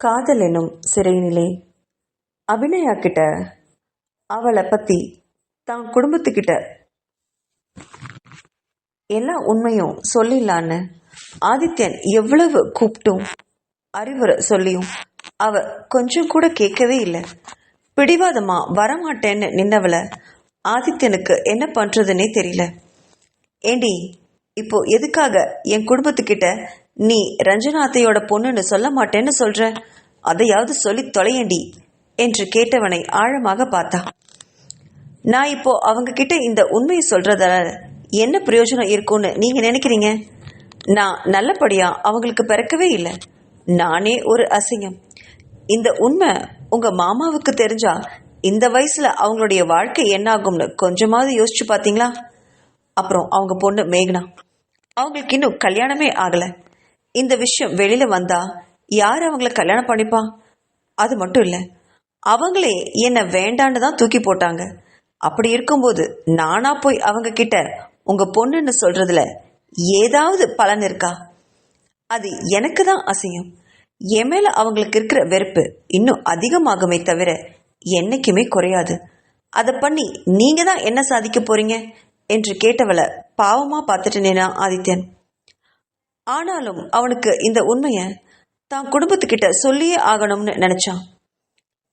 காதல் எனும் சிறையினிலே அபிநயா கிட்ட அவளை பத்தி தான் குடும்பத்துக்கிட்ட எல்லா உண்மையும் சொல்லிடலான்னு ஆதித்யன் எவ்வளவு கூப்பிட்டும் அறிவுரை சொல்லியும் அவ கொஞ்சம் கூட கேட்கவே இல்லை. பிடிவாதமா வரமாட்டேன்னு நின்னவளை ஆதித்யனுக்கு என்ன பண்றதுன்னே தெரியல. ஏண்டி, இப்போ எதுக்காக என் குடும்பத்துக்கிட்ட நீ ரஞ்சனாத்தையோட பொண்ணுன்னு சொல்ல மாட்டேன்னு சொல்ற? அதையாவது சொல்லி தொலையண்டி என்று கேட்டவனை ஆழமாக பார்த்தா. நான் இப்போ அவங்க கிட்ட இந்த உண்மையை சொல்றதால என்ன பிரயோஜனம் இருக்கும்னு நீங்க நினைக்கிறீங்க? நான் நல்லபடியா அவங்களுக்கு பிறக்கவே இல்லை. நானே ஒரு அசிங்கம். இந்த உண்மை உங்க மாமாவுக்கு தெரிஞ்சா இந்த வயசுல அவங்களுடைய வாழ்க்கை என்னாகும்னு கொஞ்சமாவது யோசிச்சு பார்த்தீங்களா? அப்புறம் அவங்க பொண்ணு மேகனா, அவங்களுக்கு இன்னும் கல்யாணமே ஆகல. இந்த விஷயம் வெளியில வந்தா யார் அவங்கள கல்யாணம் பண்ணிப்பா? அது மட்டும் இல்லை, அவங்களே என்ன வேண்டான்னு தான் தூக்கி போட்டாங்க. அப்படி இருக்கும்போது நானா போய் அவங்க கிட்ட உங்க பொண்ணுன்னு சொல்றதுல ஏதாவது பலன் இருக்கா? அது எனக்கு தான் அசிங்கம். என் மேல அவங்களுக்கு இருக்கிற வெறுப்பு இன்னும் அதிகமாகுமே தவிர என்னைக்குமே குறையாது. அதை பண்ணி நீங்க தான் என்ன சாதிக்க போறீங்க என்று கேட்டவளை பாவமா பார்த்துட்டு நின்னா ஆதித்யன். ஆனாலும் அவனுக்கு இந்த உண்மைய தான் குடும்பத்துக்கிட்ட சொல்லியே ஆகணும்னு நினைச்சான்.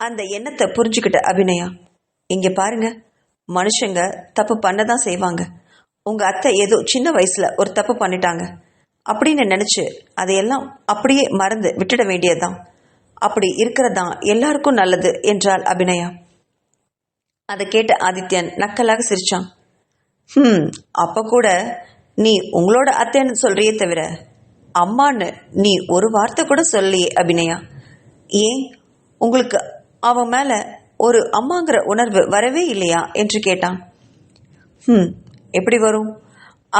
அந்த எண்ணத்தை புரிஞ்சுக்கிட்ட அபிநயா, இங்க பாருங்க, மனுஷங்க தப்பு பண்ணதான் செய்வாங்க. உங்க அத்தை ஏதோ சின்ன வயசுல ஒரு தப்பு பண்ணிட்டாங்க அப்படின்னு நினைச்சு அதையெல்லாம் அப்படியே மறந்து விட்டுட வேண்டியதுதான். அப்படி இருக்கிறதான் எல்லாருக்கும் நல்லது என்றாள் அபிநயா. அதை கேட்ட ஆதித்யன் நக்கலாக சிரிச்சான். அப்ப கூட நீ உங்களோட அத்தைன்னு சொல்றியே தவிர அம்மான்னு நீ ஒரு வார்த்தை கூட சொல்லியே அபிநயா. ஏன் உங்களுக்கு அவன் மேல ஒரு அம்மாங்கிற உணர்வு வரவே இல்லையா என்று கேட்டான். எப்படி வரும்?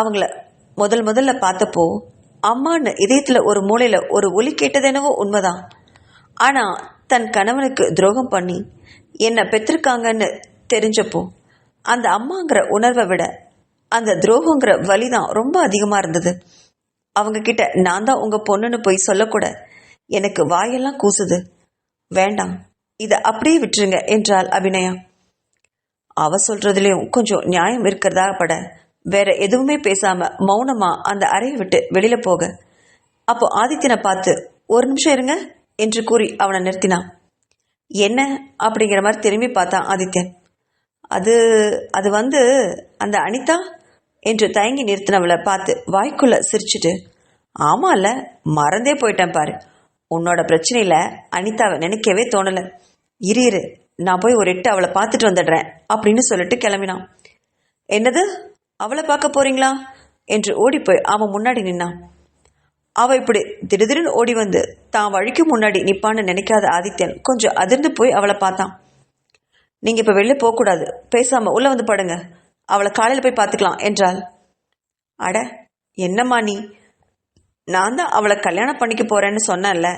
அவங்கள முதல்ல பார்த்தப்போ அம்மான்னு இதயத்துல ஒரு மூலையில ஒரு ஒலி கேட்டதெனவோ உண்மைதான். ஆனா தன் கணவனுக்கு துரோகம் பண்ணி என்ன பெற்றிருக்காங்கன்னு தெரிஞ்சப்போ அந்த அம்மாங்கிற உணர்வை விட அந்த துரோகங்கிற வலிதான் ரொம்ப அதிகமா இருந்தது. அவங்க கிட்ட நான் தான் உங்க பொண்ணுன்னு போய் சொல்லக்கூட எனக்கு வாயெல்லாம் கூசுது. வேண்டாம், இதை அப்படியே விட்டுருங்க என்றாள் அபிநயா. அவ சொல்றதுலயும் கொஞ்சம் நியாயம் இருக்கிறதா பட வேற எதுவுமே பேசாம மௌனமா அந்த அறையை விட்டு வெளியில போக, அப்போ ஆதித்யனை பார்த்து ஒரு நிமிஷம் இருங்க என்று கூறி அவனை நிறுத்தினான். என்ன அப்படிங்கிற மாதிரி திரும்பி பார்த்தான் ஆதித்யன். அது வந்து அந்த அனிதா என்று தயங்கி நிறுத்தினவளை பார்த்து வாய்க்குள்ள சிரிச்சுட்டு, ஆமால, மறந்தே போயிட்டேன் பாரு. உன்னோட பிரச்சனையில அனிதாவை நினைக்கவே தோணல. இரு, நான் போய் ஒரு எட்டு அவளை பார்த்துட்டு வந்துடுறேன் அப்படின்னு சொல்லிட்டு கிளம்பினான். என்னது, அவளை பார்க்க போறீங்களா என்று ஓடி போய் அவன் முன்னாடி நின்னான். அவ இப்படி திடீர்னு ஓடி வந்து தான் வழிக்கு முன்னாடி நிப்பான்னு நினைக்காத ஆதித்யன் கொஞ்சம் அதிர்ந்து போய் அவளை பார்த்தான். நீங்க இப்ப வெளில போகக்கூடாது, பேசாம உள்ள வந்து படுங்க, அவளை காலையில் போய் பார்த்துக்கலாம் என்றாள். அட என்னம்மா நீ, நான் தான் அவளை கல்யாணம் பண்ணிக்க போறேன்னு சொன்னேன்ல.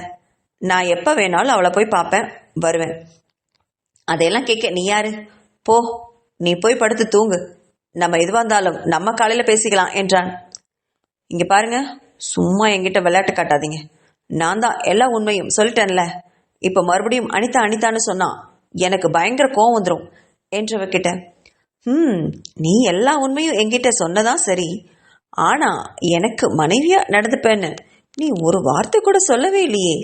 நான் எப்போ வேணாலும் அவளை போய் பார்ப்பேன், வருவேன். அதையெல்லாம் கேட்க நீ யாரு? போ, நீ போய் படுத்து தூங்கு. நம்ம எதுவாக இருந்தாலும் நம்ம காலையில் பேசிக்கலாம் என்றான். இங்கே பாருங்க, சும்மா என்கிட்ட விளையாட்டு காட்டாதீங்க. நான் தான் எல்லா உண்மையும் சொல்லிட்டேன்ல. இப்போ மறுபடியும் அனிதான்னு சொன்னா எனக்கு பயங்கர கோவம் வந்துடும் என்றவகிட்ட. நீ எல்லா உண்மையும் என்கிட்ட சொன்னதான் சரி, ஆனா எனக்கு மனைவியா நடந்துப்பேன்னு நீ ஒரு வார்த்தை கூட சொல்லவே இல்லையே.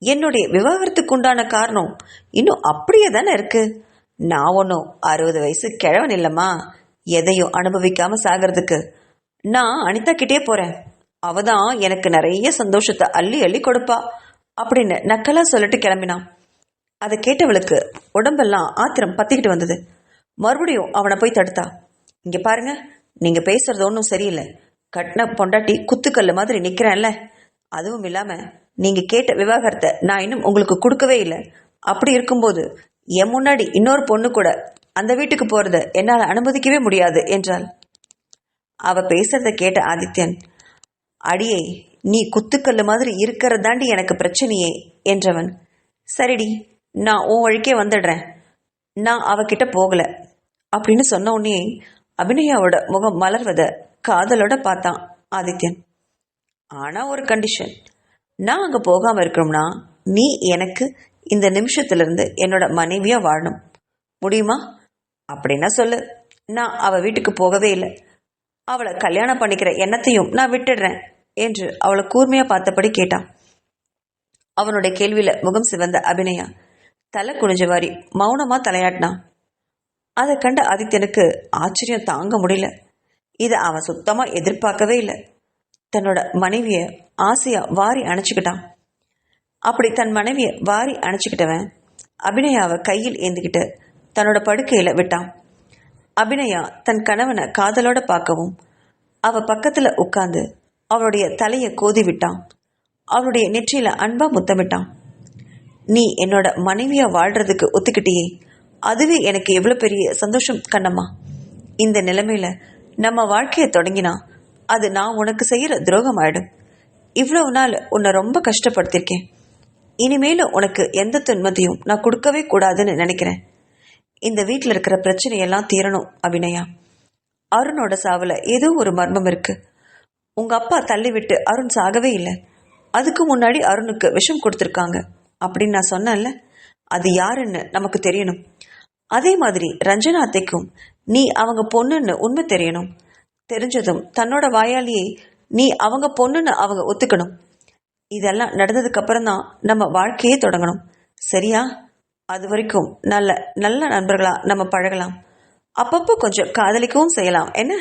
என்னுடைய விவாகரத்துக்கு உண்டான காரணம் இன்னும் அப்படியே தானே இருக்கு. நான் ஒன்றும் 60 வயசு கிழவன் இல்லம்மா, எதையும் அனுபவிக்காம சாகிறதுக்கு. நான் அனிதா கிட்டே போறேன், அவதான் எனக்கு நிறைய சந்தோஷத்தை அள்ளி அள்ளி கொடுப்பா அப்படின்னு நக்கலா சொல்லிட்டு கிளம்பினான். அதை கேட்டவளுக்கு உடம்பெல்லாம் ஆத்திரம் பத்திக்கிட்டு வந்தது. மறுபடியும் அவனை போய் தடுத்தா. இங்க பாருங்க, நீங்க பேசுறது ஒன்றும் சரியில்லை. கட்டின பொண்டாட்டி குத்துக்கல்லு மாதிரி நிக்கிறேன்ல. அதுவும் இல்லாம நீங்க கேட்ட விவாகரத்தை நான் இன்னும் உங்களுக்கு கொடுக்கவே இல்லை. அப்படி இருக்கும்போது என் முன்னாடி இன்னொரு பொண்ணு கூட அந்த வீட்டுக்கு போறத என்னால் அனுமதிக்கவே முடியாது என்றாள். அவ பேசுறத கேட்ட ஆதித்யன், அடியே, நீ குத்துக்கல்லு மாதிரி இருக்கிறதாண்டி எனக்கு பிரச்சனையே என்றவன். சரிடி, நான் உன் வழிக்கே வந்துடுறேன், நான் அவகிட்ட போகல அப்படின்னு சொன்ன உடனே அபிநயாவோட முகம் மலர்வத காதலோட பார்த்தான் ஆதித்யன். ஆனா ஒரு கண்டிஷன், நான் அங்க போகாம இருக்கணும்னா நீ எனக்கு இந்த நிமிஷத்திலிருந்து என்னோட மனைவியா வாழணும். முடியுமா? அப்படின்னா சொல்லு. நான் அவ வீட்டுக்கு போகவே இல்லை. அவளை கல்யாணம் பண்ணிக்கிற எண்ணத்தையும் நான் விட்டுடுறேன் என்று அவளை கூர்மையா பார்த்தபடி கேட்டான். அவனுடைய கேள்வியில முகம் சிவந்த அபிநயா தலை குனிஞ்சவாரி மௌனமா தலையாட்டினான். அதை கண்ட ஆதித்யனுக்கு ஆச்சரியம் தாங்க முடியல. இதை அவன் சுத்தமா எதிர்பார்க்கவே இல்லை. தன்னோட மனைவிய ஆசையா வாரி அணைச்சுக்கிட்டான். அப்படி தன் மனைவிய வாரி அணைச்சுக்கிட்டவன் அபிநயாவை கையில் ஏந்திக்கிட்டு தன்னோட படுக்கையில விட்டான். அபிநயா தன் கணவனை காதலோட பார்க்கவும் அவ பக்கத்துல உட்கார்ந்து அவளுடைய தலையை கோதி விட்டான். அவளுடைய நெற்றியில அன்பா முத்தமிட்டான். நீ என்னோட மனைவியா வாழ்றதுக்கு ஒத்துக்கிட்டியே, அதுவே எனக்கு எவ்வளவு பெரிய சந்தோஷம் கண்ணம்மா. இந்த நிலைமையில நம்ம வாழ்க்கையை தொடங்கினா அது நான் உனக்கு செய்யற துரோகம் ஆயிடும். இவ்வளவு நாள் உன்னை ரொம்ப கஷ்டப்படுத்திருக்கேன். இனிமேலும் உனக்கு எந்த துன்பத்தையும் நான் கொடுக்கவே கூடாதுன்னு நினைக்கிறேன். இந்த வீட்டில் இருக்கிற பிரச்சனையெல்லாம் தீரணும் அபிநயா. அருணோட சாவுல ஏதோ ஒரு மர்மம் இருக்கு. உங்க அப்பா தள்ளிவிட்டு அருண் சாகவே இல்லை. அதுக்கு முன்னாடி அருணுக்கு விஷம் கொடுத்துருக்காங்க அப்படின்னு நான் சொன்னேன்ல, அது யாருன்னு நமக்கு தெரியணும். அதே மாதிரி ரஞ்சனா அத்தைக்கும் நீ அவங்க பொண்ணுன்னு உண்மை தெரியணும். தெரிஞ்சதும் தன்னோட வாயாலேயே நீ அவங்க பொண்ணுன்னு அவங்க ஒத்துக்கணும். இதெல்லாம் நடந்ததுக்கு அப்புறம் தான் நம்ம வாழ்க்கையே தொடங்கணும். சரியா? அது வரைக்கும் நல்ல நல்ல நண்பர்களா நம்ம பழகலாம். அப்பப்போ கொஞ்சம் காதலிக்கவும் செய்யலாம். என்ன,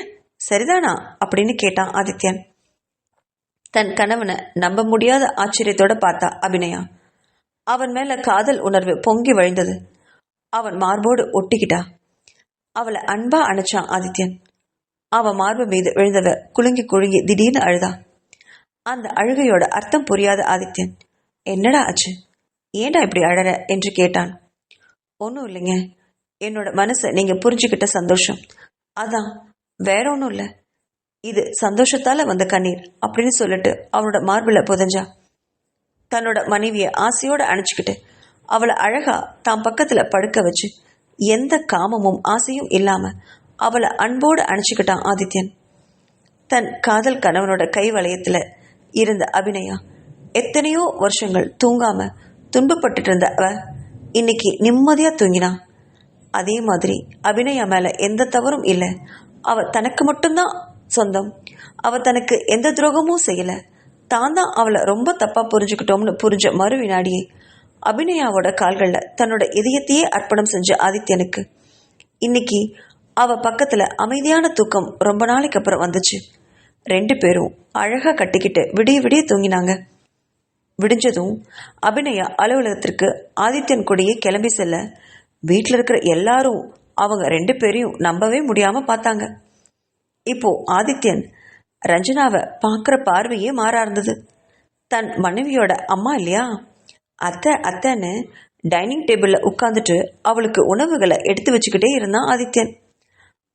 சரிதானா அப்படின்னு கேட்டான் ஆதித்யன். தன் கணவனை நம்ப முடியாத ஆச்சரியத்தோட பார்த்தா அபிநயா. அவன் மேல காதல் உணர்வு பொங்கி வழிந்தது. அவன் மார்போடு ஒட்டிக்கிட்டா. அவளை அன்பா அணைச்சான் ஆதித்யன். அவ மார்பு மீது விழுந்தவ குலுங்கி குலுங்கி திடீர்னு அழுதா. அந்த அழுகையோட அர்த்தம் புரியாத ஆதித்யன், என்னடா ஆச்சு, ஏண்டா இப்படி அழற என்று கேட்டான். ஒன்றும் இல்லைங்க, என்னோட மனசை நீங்க புரிஞ்சுக்கிட்ட சந்தோஷம், அதான், வேற ஒன்றும் இல்லை. இது சந்தோஷத்தால வந்த கண்ணீர் அப்படின்னு சொல்லிட்டு அவனோட மார்பிள புதஞ்சா. தன்னோட மனைவிய ஆசையோட அணைச்சிக்கிட்டு அவளை அழகா தான் பக்கத்துல படுக்க வச்சு எந்த காமமும் ஆசையும் இல்லாம அவளை அன்போடு அணைச்சிக்கிட்டான் ஆதித்யன். தன் காதல் கணவனோட கை வளையத்துல இருந்த அபிநயா எத்தனையோ வருஷங்கள் தூங்காம துன்பப்பட்டு இருந்த அவ இன்னைக்கு நிம்மதியா தூங்கினான். அதே மாதிரி அபிநயா மேல எந்த தவறும் இல்லை. அவ தனக்கு மட்டும்தான் சொந்தம். அவ தனக்கு எந்த துரோகமும் செய்யல. தான் தான் அவளை ரொம்ப தப்பா புரிஞ்சுக்கிட்டோம்னு புரிஞ்ச மறு வினாடியே அபிநயாவோட கால்கள்ல தன்னோட இதயத்தையே அர்ப்பணம் செஞ்ச ஆதித்யனுக்கு இன்னைக்கு அவ பக்கத்துல அமைதியான தூக்கம் ரொம்ப நாளைக்கு அப்புறம் வந்துச்சு. 2 பேரும் அழகா கட்டிக்கிட்டு விடிய விடிய தூங்கினாங்க. விடிஞ்சதும் அபிநயா அலுவலகத்திற்கு ஆதித்யன் கூடயே கிளம்பி செல்ல வீட்டில் இருக்கிற எல்லாரும் அவங்க 2 பேரையும் நம்பவே முடியாம பார்த்தாங்க. இப்போ ஆதித்யன் ரஞ்சனாவை பார்க்குற பார்வையே மாறா இருந்தது. தன் மனைவியோட அம்மா இல்லையா, அத்தை அத்தைன்னு டைனிங் டேபிளில் உட்காந்துட்டு அவளுக்கு உணவுகளை எடுத்து வச்சுக்கிட்டே இருந்தான் ஆதித்யன்.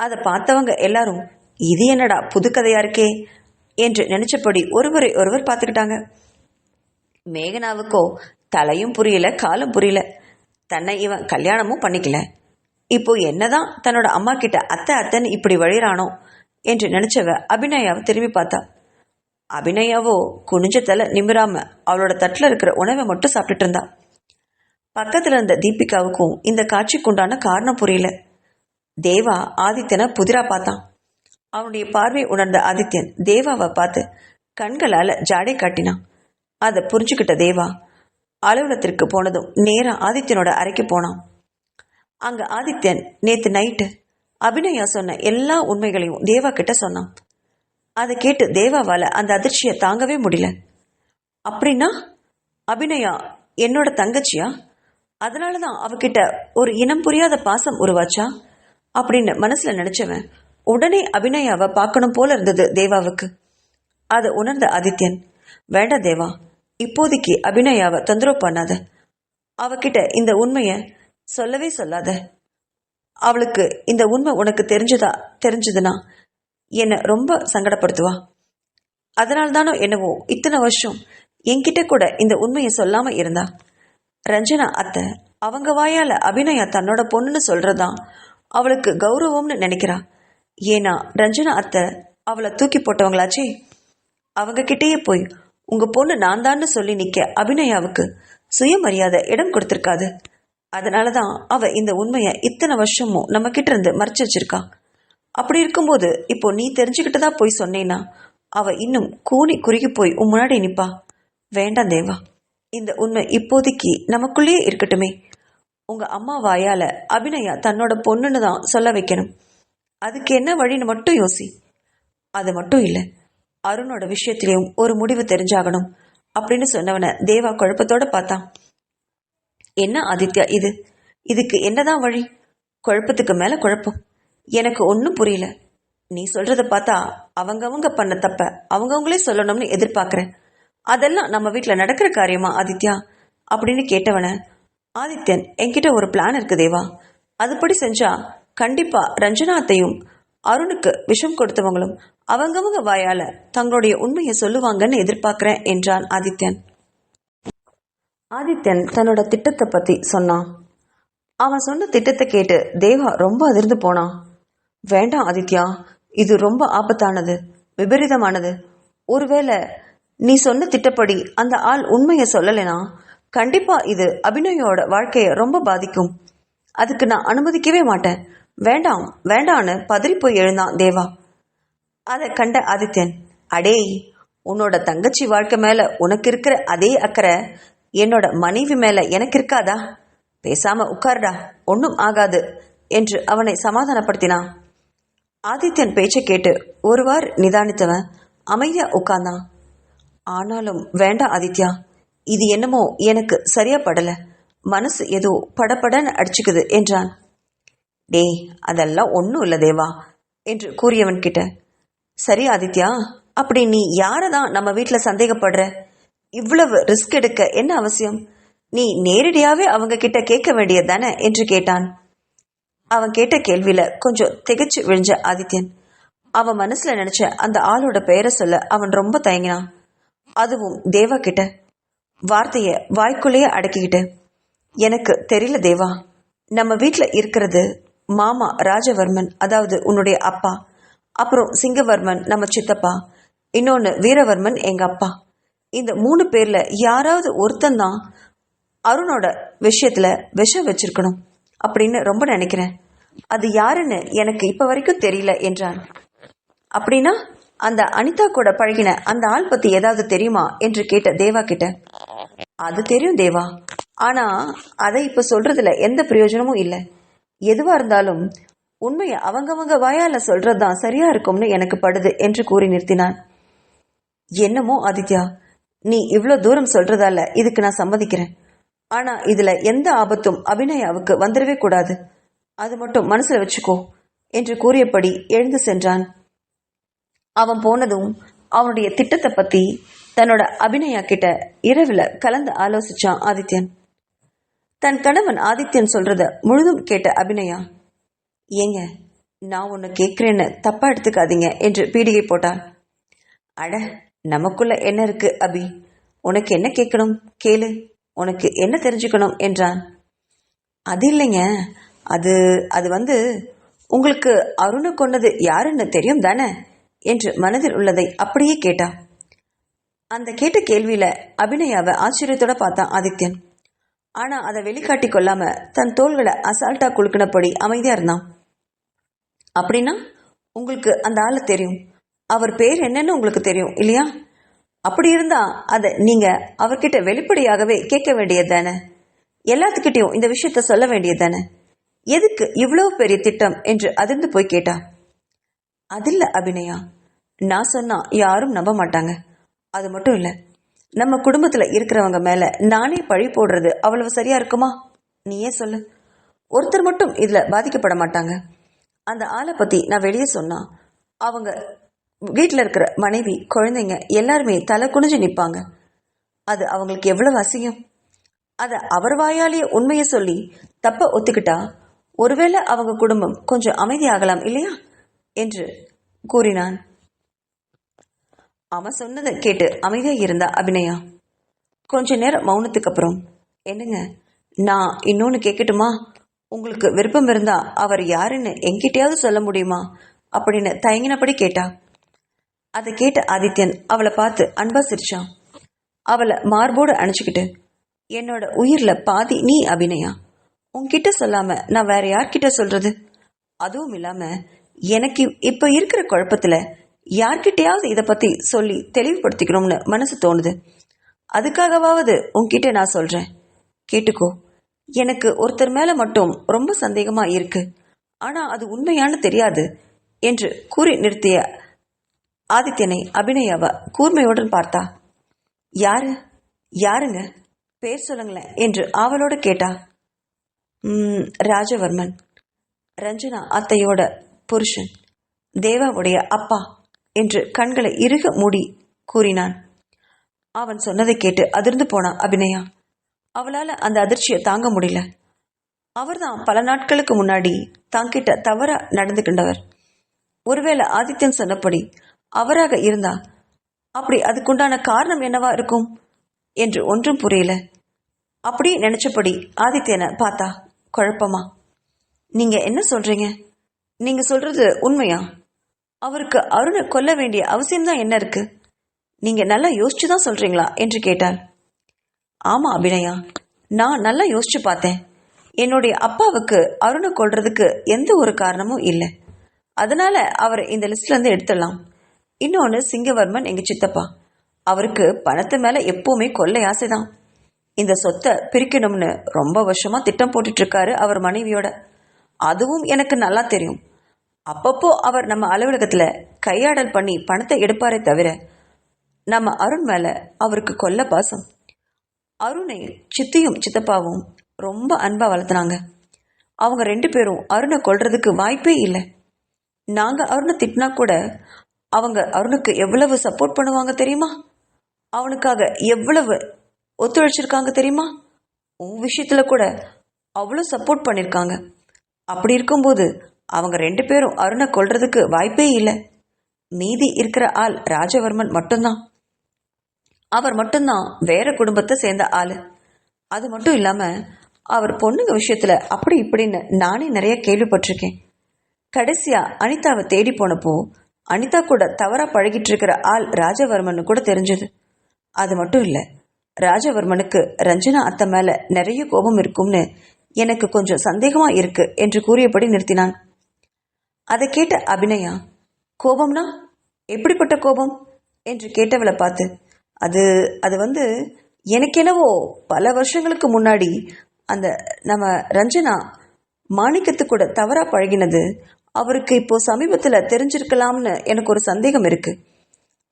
அதை பார்த்தவங்க எல்லாரும் இது என்னடா புது கதையா இருக்கே என்று நினைச்சபடி ஒருவரை ஒருவர் பார்த்துக்கிட்டாங்க. மேகனாவுக்கோ தலையும் புரியல காலும் புரியல. தன்னை இவன் கல்யாணமும் பண்ணிக்கல. இப்போ என்னதான் தன்னோட அம்மா கிட்ட அத்தை அத்தைன்னு இப்படி வழிறானோ என்று நினைச்சவ அபிநயாவை திரும்பி பார்த்தா. அபிநயாவோ குனிஞ்ச தலை நிமிராம அவளோட தட்டுல இருக்கிற உணவை மட்டும் சாப்பிட்டுட்டு இருந்தா. பக்கத்துல இருந்த தீபிகாவுக்கும் இந்த காட்சிக்குண்டான காரணம் புரியல. தேவா ஆதித்யனை புதிரா பார்த்தான். அவனுடைய பார்வை உணர்ந்த ஆதித்யன் தேவாவை பார்த்து கண்களால ஜாடை காட்டினான். அதை புரிஞ்சுக்கிட்ட தேவா அலுவலகத்திற்கு போனதும் நேரா ஆதித்யனோட அறைக்கு போனான். அங்க ஆதித்யன் நேத்து நைட்டு அபிநயா சொன்ன எல்லா உண்மைகளையும் தேவா கிட்ட சொன்னான். அதை கேட்டு தேவாவால அந்த அதிர்ச்சியை தாங்கவே முடியல. அப்படின்னா அபிநயா என்னோட தங்கச்சியா? அதனாலதான் அவகிட்ட ஒரு இனம் புரியாத பாசம் உருவாச்சா அப்படின்னு மனசுல நினைச்சவன் உடனே அபிநயாவை பார்க்கணும் போல இருந்தது தேவாவுக்கு. அதை உணர்ந்த ஆதித்யன், வேண்டாம் தேவா, இப்போதைக்கு அபிநயாவை தொந்தரவு பண்ணாத. அவகிட்ட இந்த உண்மைய சொல்லவே சொல்லாத. அவளுக்கு இந்த உண்மை உனக்கு தெரிஞ்சதுன்னா என்னை ரொம்ப சங்கடப்படுத்துவா. அதனால்தானோ என்னவோ இத்தனை வருஷம் என்கிட்ட கூட இந்த உண்மையை சொல்லாம இருந்தா. ரஞ்சனா அத்தை அவங்க வாயால அபிநயா தன்னோட பொண்ணுன்னு சொல்றதான் அவளுக்கு கௌரவம்னு நினைக்கிறா. ஏன்னா ரஞ்சனா அத்தை அவளை தூக்கி போட்டவங்களாச்சே. அவங்க கிட்டேயே போய் உங்க பொண்ணு நான் தான்னு சொல்லி நிக்க அபிநயாவுக்கு சுயமரியாதை இடம் கொடுத்திருக்காது. அதனாலதான் அவ இந்த உண்மையை இத்தனை வருஷமும் நம்ம கிட்ட இருந்து மறைச்சு வச்சிருக்கா. அப்படி இருக்கும்போது இப்போ நீ தெரிஞ்சுக்கிட்டதா போய் சொன்னேன்னா அவ இன்னும் கூனி குறுகி போய் உன் முன்னாடி நிப்பா. வேண்டாம் தேவா, இந்த உண்மை இப்போதைக்கு நமக்குள்ளேயே இருக்கட்டுமே. உங்க அம்மா வாயால அபிநயா தன்னோட பொண்ணுன்னு தான் சொல்ல வைக்கணும். அதுக்கு என்ன வழின்னு மட்டும் யோசி. அது மட்டும் இல்லை, அருணோட விஷயத்திலையும் ஒரு முடிவு தெரிஞ்சாகணும் அப்படின்னு சொன்னவனை தேவா குழப்பத்தோட பார்த்தான். என்ன ஆதித்யா இது? இதுக்கு என்னதான் வழி? குழப்பத்துக்கு மேல குழப்பம். எனக்கு ஒன்றும் புரியல. நீ சொல்றத பார்த்தா அவங்கவங்க பண்ண தப்ப அவங்கவுங்களே சொல்லணும்னு எதிர்பார்க்கிறேன். அதெல்லாம் நம்ம வீட்டில் நடக்கிற காரியமா ஆதித்யா அப்படின்னு கேட்டவன, ஆதித்யன், என்கிட்ட ஒரு பிளான் இருக்கு தேவா. அதுபடி செஞ்சா கண்டிப்பா ரஞ்சனாத்தையும் அருணுக்கு விஷம் கொடுத்தவங்களும் அவங்கவங்க வாயால தங்களுடைய உண்மையை சொல்லுவாங்கன்னு எதிர்பார்க்கிறேன் என்றான் ஆதித்யன். ஆதித்யன் தன்னோட திட்டத்தை பத்தி சொன்னான். அவன் சொன்ன திட்டத்தை கேட்டு தேவா ரொம்ப அதிர்ந்து போனான். வேண்டாம் ஆதித்யா, இது ரொம்ப ஆபத்தானது, விபரீதமானது. ஒருவேளை நீ சொன்ன திட்டப்படி அந்த ஆள் உண்மையை சொல்லலைனா கண்டிப்பா இது அபிநயோட வாழ்க்கையை ரொம்ப பாதிக்கும். அதுக்கு நான் அனுமதிக்கவே மாட்டேன். வேண்டாம் வேண்டான்னு பதறி போய் எழுந்தான் தேவா. அதை கண்ட ஆதித்யன், அடேய், உன்னோட தங்கச்சி வாழ்க்கை மேல உனக்கு இருக்கிற அதே அக்கறை என்னோட மனைவி மேல எனக்கு இருக்காதா? பேசாம உட்கார்டா, ஒன்னும் ஆகாது என்று அவனை சமாதானப்படுத்தினான். ஆதித்யன் பேச்சை கேட்டு ஒருவார் நிதானித்தவன் அமைதியா உட்கார்ந்தான். ஆனாலும் வேண்டாம் ஆதித்யா, இது என்னமோ எனக்கு சரியா படல. மனசு ஏதோ படபடன்னு அடிச்சுக்குது என்றான். டேய், அதெல்லாம் ஒன்றும் இல்லை தேவா என்று கூறியவன் கிட்ட, சரி ஆதித்யா, அப்படி நீ யாரதான் நம்ம வீட்டில் சந்தேகப்படுற? இவ்வளவு ரிஸ்க் எடுக்க என்ன அவசியம்? நீ நேரடியாவே அவங்க கிட்ட கேட்க வேண்டியது தானே என்று கேட்டான். அவன் கேட்ட கேள்வியில கொஞ்சம் திகைச்சு விழுஞ்ச ஆதித்யன் அவன் மனசுல நினைச்ச அந்த ஆளோட பெயரை சொல்ல அவன் ரொம்ப தயங்கினான். அதுவும் தேவா கிட்ட. வார்த்தைய வாய்க்குள்ளேயே அடக்கிக்கிட்டு, எனக்கு தெரியல தேவா, நம்ம வீட்டில் இருக்கிறது மாமா ராஜவர்மன், அதாவது உன்னுடைய அப்பா, அப்புறம் சிங்கவர்மன் நம்ம சித்தப்பா, இன்னொன்னு வீரவர்மன் எங்க அப்பா. இந்த 3 பேர்ல யாராவது ஒருத்தன் தான் அருணோட விஷயத்துல விஷம் வச்சிருக்கணும் அப்படின்னு ரொம்ப நினைக்கிறேன். அது யாருன்னு எனக்கு இப்ப வரைக்கும் தெரியல என்றான். அப்படின்னா அந்த அனிதா கூட பழகின அந்த ஆள் பத்தி ஏதாவது தெரியுமா என்று கேட்ட தேவா கிட்ட, அது தெரியும் தேவா, ஆனா அதை இப்ப சொல்றதுல எந்த பிரயோஜனமும் இல்லை. எதுவா இருந்தாலும் உண்மையை அவங்கவங்க வாயால சொல்றதுதான் சரியா இருக்கும்னு எனக்கு படுது என்று கூறி நிறுத்தினான். என்னமோ ஆதித்யா, நீ இவ்வளோ தூரம் சொல்றதால இதுக்கு நான் சம்மதிக்கிறேன். ஆனா இதுல எந்த ஆபத்தும் அபிநயாவுக்கு வந்துடவே கூடாது. அது மட்டும் மனசுல வச்சுக்கோ என்று கூறியபடி எழுந்து சென்றான். அவன் போனதும் அவனுடைய திட்டத்தை பத்தி தன்னோட அபிநயா கிட்ட இரவுல கலந்து ஆலோசிச்சான் ஆதித்யன். தன் கணவன் ஆதித்யன் சொல்றத முழுதும் கேட்ட அபிநயா, ஏங்க, நான் ஒன்னு கேட்கிறேன்னு தப்பா எடுத்துக்காதீங்க என்று பீடிகை போட்டாள். அட, நமக்குள்ள என்ன இருக்கு அபி, உனக்கு என்ன கேட்கணும் கேளு, உனக்கு என்ன தெரிஞ்சுக்கணும் என்றான். அது இல்லைங்க, அது அது வந்து உங்களுக்கு அருணை கொண்டது யாருன்னு தெரியும் தானே என்று மனதில் உள்ளதை அப்படியே கேட்டான். அந்த கேட்ட கேள்வியில அபிநயாவை ஆச்சரியத்தோட பார்த்தான் ஆதித்யன். ஆனா அதை வெளிக்காட்டி கொள்ளாம தன் தோள்களை அசால்ட்டா குலுக்கினபடி அமைதியா இருந்தான். அப்படின்னா உங்களுக்கு அந்த ஆளை தெரியும், அவர் பேர் என்னன்னு உங்களுக்கு தெரியும் இல்லையா? அப்படி இருந்தா அதை நீங்க அவர்கிட்ட வெளிப்படையாகவே கேட்க வேண்டியது தானே? எல்லாத்துக்கிட்டையும் இந்த விஷயத்த சொல்ல வேண்டியது தானே? எதுக்கு இவ்வளவு பெரிய திட்டம் என்று அதிர்ந்து போய் கேட்டா. அதில்ல அபிநயா, நான் சொன்னா யாரும் நம்ப மாட்டாங்க. அது மட்டும் இல்ல, நம்ம குடும்பத்துல இருக்கிறவங்க மேல நானே பழி போடுறது அவ்வளவு சரியா இருக்குமா? நீயே சொல்லு. ஒருத்தர் மட்டும் இதுல பாதிக்கப்பட மாட்டாங்க. அந்த ஆளை பத்தி நான் வெளியே சொன்னா அவங்க வீட்டில் இருக்கிற மனைவி, குழந்தைங்க எல்லாருமே தலை குனிஞ்சு நிற்பாங்க. அது அவங்களுக்கு எவ்வளவு அசிங்கம். அதை அவர் வாயாலேயே உண்மையை சொல்லி தப்ப ஒத்துக்கிட்டா ஒருவேளை அவங்க குடும்பம் கொஞ்சம் அமைதியாகலாம் இல்லையா என்று கூறினான். அவன் சொன்னதை கேட்டு அமைதியாக இருந்தா அபிநயா. கொஞ்ச நேரம் மௌனத்துக்கு அப்புறம், என்னங்க, நான் இன்னொன்னு கேட்கட்டுமா? உங்களுக்கு விருப்பம் இருந்தா அவர் யாருன்னு என்கிட்டயாவது சொல்ல முடியுமா அப்படின்னு தயங்கினபடி கேட்டா. அதை கேட்ட ஆதித்யன் அவளை பார்த்து அன்பா சிரிச்சான். அவளை மார்போடு அணைச்சிக்கிட்டு, என்னோட உயிர்ல பாதி நீ அபிநயா. உன்கிட்ட சொல்லாம நான் வேற யார்கிட்ட சொல்றது? அதுவும் இல்லாம எனக்கு இப்ப இருக்கிற குழப்பத்துல யார்கிட்டயாவது இதை பத்தி சொல்லி தெளிவுபடுத்திக்கணும்னு மனசு தோணுது. அதுக்காகவாவது உன்கிட்ட நான் சொல்றேன், கேட்டுக்கோ. எனக்கு ஒருத்தர் மேல மட்டும் ரொம்ப சந்தேகமா இருக்கு, ஆனா அது உண்மையானு தெரியாது என்று கூறி நிறுத்திய ஆதித்யனை அபிநயாவ கூர்மையுடன் பார்த்தா. யாரு? யாருங்க? பேர் சொல்லுங்களேன் என்று ஆவலோடு கேட்டா. ராஜவர்மன், ரஞ்சனா அத்தையோட புருஷன், தேவாவுடைய அப்பா என்று கண்களை இறுக மூடி கூறினான். அவன் சொன்னதை கேட்டு அதிர்ந்து போனான் அபிநயா. அவளால அந்த அதிர்ச்சியை தாங்க முடியல. அவர்தான் பல நாட்களுக்கு முன்னாடி தாங்கிட்ட தவறா நடந்துகின்றவர். ஒருவேளை ஆதித்யன் சொன்னபடி அவராக இருந்தா அப்படி அதுக்குண்டான காரணம் என்னவா இருக்கும் என்று ஒன்றும் புரியல. அப்படி நினைச்சபடி ஆதித்யனை பார்த்தா குழப்பமா. நீங்க என்ன சொல்றீங்க? நீங்க சொல்றது உண்மையா? அவருக்கு அருணை கொல்ல வேண்டிய அவசியம்தான் என்ன இருக்கு? நீங்க நல்லா யோசிச்சுதான் சொல்றீங்களா என்று கேட்டாள். ஆமா அபிநயா, நான் நல்லா யோசிச்சு பார்த்தேன். என்னுடைய அப்பாவுக்கு அருணை கொல்றதுக்கு எந்த ஒரு காரணமும் இல்லை. அதனால அவர் இந்த லிஸ்ட்ல இருந்து எடுத்துடலாம். இன்னொன்னு, சிங்கவர்மன் எங்க சித்தப்பா. அவருக்கு பணத்து மேல எப்பவுமே கொள்ளை ஆசைதான். இந்த சொத்தை பிரிக்கணும்னு ரொம்ப வருஷமா திட்டம் போட்டுட்டு இருக்காரு அவர் மனைவியோட. அதுவும் எனக்கு நல்லா தெரியும். அப்பப்போ அவர் நம்ம அலுவலகத்துல கையாடல் பண்ணி பணத்தை எடுப்பாரே தவிர நம்ம அருண் மேல அவருக்கு கொல்ல பாசம். அருணை சித்தியும் சித்தப்பாவும் ரொம்ப அன்பா வளர்த்துனாங்க. அவங்க 2 பேரும் அருணை கொல்றதுக்கு வாய்ப்பே இல்லை. நாங்க அருணை திட்டினா கூட அவங்க அருணுக்கு எவ்வளவு சப்போர்ட் பண்ணுவாங்க தெரியுமா? அவனுக்காக எவ்வளவு ஒத்துழைச்சிருக்காங்க தெரியுமா? உன் விஷயத்துல கூட அவ்வளோ சப்போர்ட் பண்ணிருக்காங்க. அப்படி இருக்கும்போது அவங்க 2 பேரும் அருணை கொல்றதுக்கு வாய்ப்பே இல்லை. மீதி இருக்கிற ஆள் ராஜவர்மன் மட்டும்தான். அவர் மட்டும்தான் வேற குடும்பத்தை சேர்ந்த ஆளு. அது மட்டும் இல்லாம அவர் பொண்ணுங்க விஷயத்துல அப்படி இப்படின்னு நானே நிறைய கேள்விப்பட்டிருக்கேன். கடைசியா அனிதாவை தேடி போனப்போ அனிதா கூட தவறா பழகிட்டு இருக்கிற ஆள் ராஜவர்மன் கூட தெரிஞ்சது. அது மட்டும் இல்ல, ராஜவர்மனுக்கு ரஞ்சனா அத்தை மேல நிறைய கோபம் இருக்கும்னு எனக்கு கொஞ்சம் சந்தேகமா இருக்கு என்று கூறியபடி நிறுத்தினான். அதை கேட்ட அபிநயா, கோபம்னா எப்படிப்பட்ட கோபம் என்று கேட்டவளை பார்த்து, அது அது வந்து எனக்கெனவோ பல வருஷங்களுக்கு முன்னாடி அந்த நம்ம ரஞ்சனா மாணிக்கத்து கூட தவறா பழகினது அவருக்கு இப்போ சமீபத்தில் தெரிஞ்சிருக்கலாம்னு எனக்கு ஒரு சந்தேகம் இருக்கு.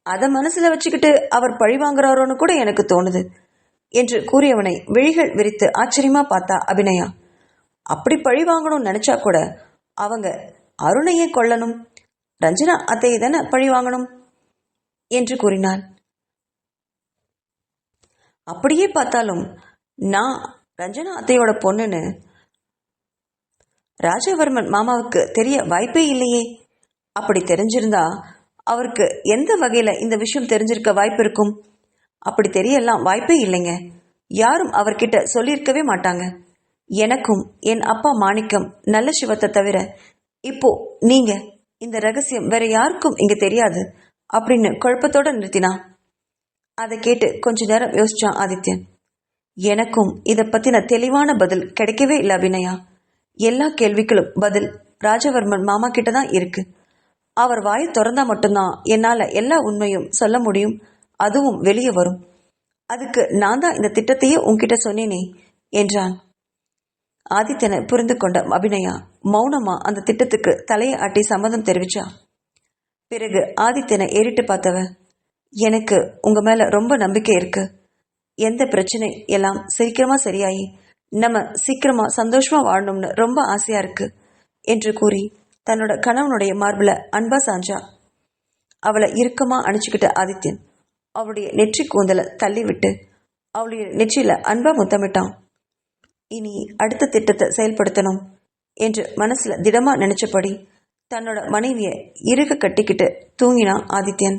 அதை மனசுல வச்சுக்கிட்டு அவர் பழி வாங்குறாரோன்னு கூட எனக்கு தோணுது என்று கூறியவனை விழிகள் விரித்து ஆச்சரியமா பார்த்தா அபிநயா. அப்படி பழி வாங்கணும்னு நினைச்சா கூட அவங்க அருணையே கொல்லணும், ரஞ்சனா அத்தையை தானே பழி வாங்கணும் என்று கூறினாள். அப்படியே பார்த்தாலும் நான் ரஞ்சனா அத்தையோட பொண்ணுன்னு ராஜவர்மன் மாமாவுக்கு தெரிய வாய்ப்பே இல்லையே. அப்படி தெரிஞ்சிருந்தா அவருக்கு எந்த வகையில இந்த விஷயம் தெரிஞ்சிருக்க வாய்ப்பு இருக்கும்? அப்படி தெரியலாம் வாய்ப்பே இல்லைங்க. யாரும் அவர்கிட்ட சொல்லியிருக்கவே மாட்டாங்க. எனக்கும் என் அப்பா மாணிக்கம் நல்ல சிவத்தை தவிர இப்போ நீங்க இந்த ரகசியம் வேற யாருக்கும் இங்க தெரியாது அப்படின்னு குழப்பத்தோட நிறுத்தினா. அதை கேட்டு கொஞ்ச நேரம் யோசிச்சான் ஆதித்யன். எனக்கும் இதை பத்தின தெளிவான பதில் கிடைக்கவே இல்லை அபிநயா. எல்லா கேள்விகளும் பதில் ராஜவர்மன் மாமா கிட்ட தான் இருக்கு. அவர் வாயை திறந்தா மட்டும்தான் என்னால எல்லா உண்மையும் சொல்ல முடியும், அதுவும் வெளியே வரும். அதுக்கு நான் தான் இந்த திட்டத்தையே உன்கிட்ட சொன்னேனே என்றான். ஆதித்யனை புரிந்து கொண்ட அபிநயா மௌனமா அந்த திட்டத்துக்கு தலையை ஆட்டி சம்மதம் தெரிவிச்சா. பிறகு ஆதித்யனை ஏறிட்டு பார்த்தவ, எனக்கு உங்க மேல ரொம்ப நம்பிக்கை இருக்கு. எந்த பிரச்சனை எல்லாம் சீக்கிரமா சரியாயி நம்ம சீக்கிரமா சந்தோஷமா வாழணும்னு ரொம்ப ஆசையா இருக்கு என்று கூறி தன்னோட கணவனுடைய மார்பில அன்பா சாஞ்சா. அவளை இறுக்கமா அணைச்சுக்கிட்ட ஆதித்யன் அவளுடைய நெற்றி கூந்தலை தள்ளி விட்டு அவளுடைய நெற்றியில அன்பா முத்தமிட்டான். இனி அடுத்த திட்டத்தை செயல்படுத்தணும் என்று மனசுல திடமா நினைச்சபடி தன்னோட மனைவியை இறுக கட்டிக்கிட்டு தூங்கினான் ஆதித்யன்.